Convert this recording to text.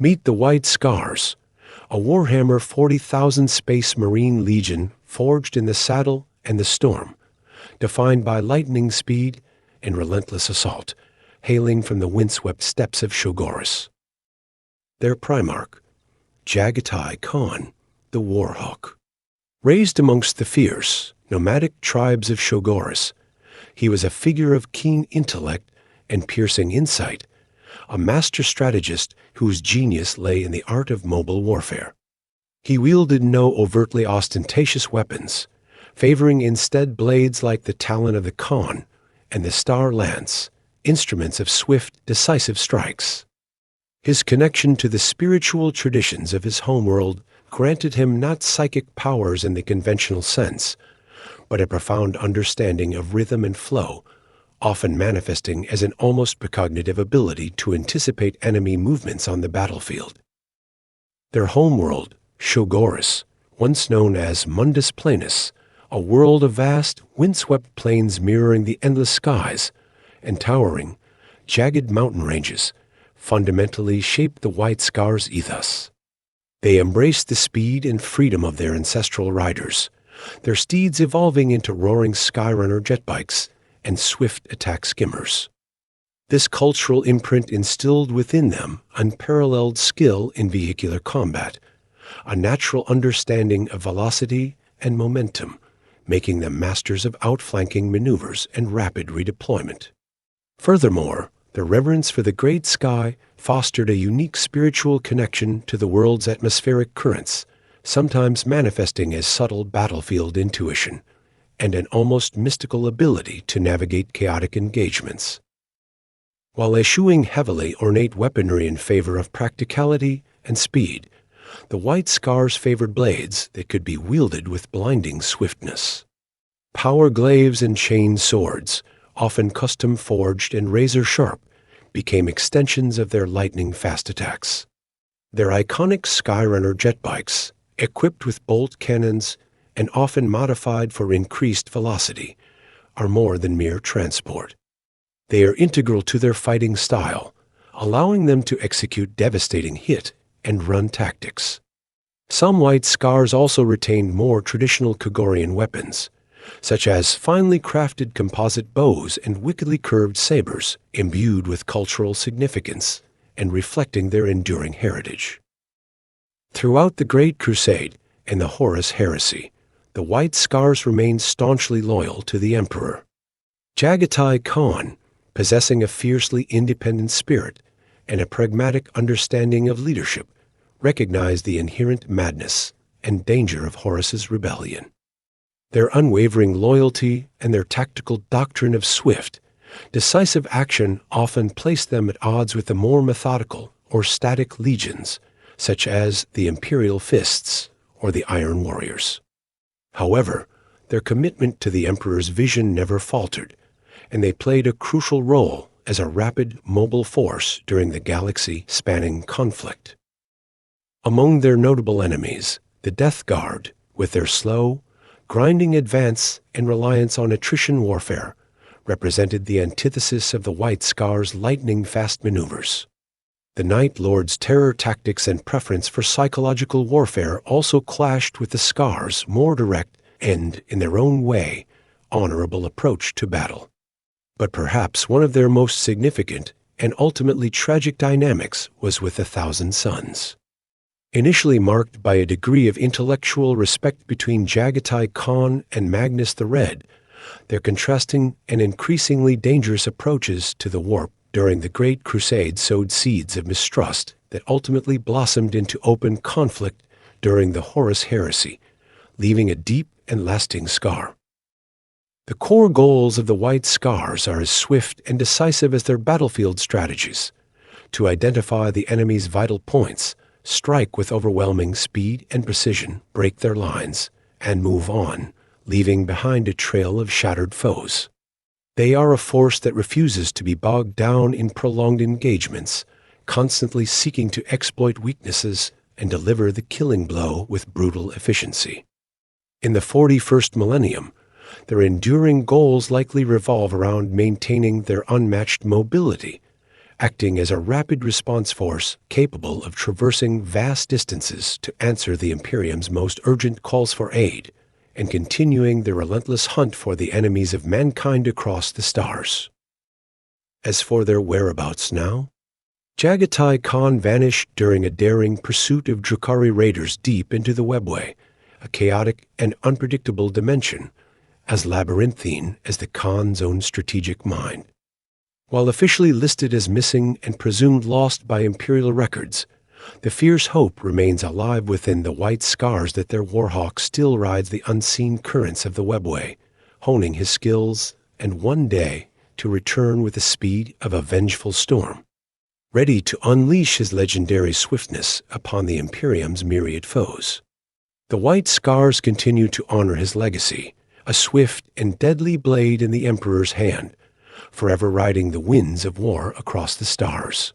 Meet the White Scars, a Warhammer 40,000 Space Marine Legion forged in the saddle and the storm, defined by lightning speed and relentless assault, hailing from the windswept steppes of Chogoris. Their Primarch, Jagatai Khan, the Warhawk. Raised amongst the fierce, nomadic tribes of Chogoris, he was a figure of keen intellect and piercing insight, a master strategist whose genius lay in the art of mobile warfare. He wielded no overtly ostentatious weapons, favoring instead blades like the talon of the Khan and the star lance, instruments of swift, decisive strikes. His connection to the spiritual traditions of his homeworld granted him not psychic powers in the conventional sense, but a profound understanding of rhythm and flow, often manifesting as an almost precognitive ability to anticipate enemy movements on the battlefield. Their homeworld, Chogoris, once known as Mundus Planus, a world of vast, windswept plains mirroring the endless skies, and towering, jagged mountain ranges, fundamentally shaped the White Scars' ethos. They embraced the speed and freedom of their ancestral riders, their steeds evolving into roaring Skyrunner jet bikes and swift attack skimmers. This cultural imprint instilled within them unparalleled skill in vehicular combat, a natural understanding of velocity and momentum, making them masters of outflanking maneuvers and rapid redeployment. Furthermore, their reverence for the great sky fostered a unique spiritual connection to the world's atmospheric currents, sometimes manifesting as subtle battlefield intuition and an almost mystical ability to navigate chaotic engagements. While eschewing heavily ornate weaponry in favor of practicality and speed, the White Scars favored blades that could be wielded with blinding swiftness. Power glaives and chain swords, often custom forged and razor-sharp, became extensions of their lightning-fast attacks. Their iconic Skyrunner jet bikes, equipped with bolt cannons and often modified for increased velocity, are more than mere transport. They are integral to their fighting style, allowing them to execute devastating hit and run tactics. Some White Scars also retained more traditional Chogorian weapons, such as finely crafted composite bows and wickedly curved sabers imbued with cultural significance and reflecting their enduring heritage. Throughout the Great Crusade and the Horus Heresy, the White Scars remained staunchly loyal to the Emperor. Jagatai Khan, possessing a fiercely independent spirit and a pragmatic understanding of leadership, recognized the inherent madness and danger of Horus's rebellion. Their unwavering loyalty and their tactical doctrine of swift, decisive action often placed them at odds with the more methodical or static legions, such as the Imperial Fists or the Iron Warriors. However, their commitment to the Emperor's vision never faltered, and they played a crucial role as a rapid, mobile force during the galaxy-spanning conflict. Among their notable enemies, the Death Guard, with their slow, grinding advance and reliance on attrition warfare, represented the antithesis of the White Scars' lightning-fast maneuvers. The Night Lord's terror tactics and preference for psychological warfare also clashed with the Scars' more direct and, in their own way, honorable approach to battle. But perhaps one of their most significant and ultimately tragic dynamics was with the Thousand Sons. Initially marked by a degree of intellectual respect between Jagatai Khan and Magnus the Red, their contrasting and increasingly dangerous approaches to the warp during the Great Crusade sowed seeds of mistrust that ultimately blossomed into open conflict during the Horus Heresy, leaving a deep and lasting scar. The core goals of the White Scars are as swift and decisive as their battlefield strategies: to identify the enemy's vital points, strike with overwhelming speed and precision, break their lines, and move on, leaving behind a trail of shattered foes. They are a force that refuses to be bogged down in prolonged engagements, constantly seeking to exploit weaknesses and deliver the killing blow with brutal efficiency. In the 41st millennium, their enduring goals likely revolve around maintaining their unmatched mobility, acting as a rapid response force capable of traversing vast distances to answer the Imperium's most urgent calls for aid, and continuing the relentless hunt for the enemies of mankind across the stars. As for their whereabouts now, Jagatai Khan vanished during a daring pursuit of Drukhari raiders deep into the webway, a chaotic and unpredictable dimension, as labyrinthine as the Khan's own strategic mind. While officially listed as missing and presumed lost by Imperial records, the fierce hope remains alive within the white scars that their warhawk still rides the unseen currents of the webway, honing his skills and one day to return with the speed of a vengeful storm, ready to unleash his legendary swiftness upon the Imperium's myriad foes. The white scars continue to honor his legacy, a swift and deadly blade in the Emperor's hand, forever riding the winds of war across the stars.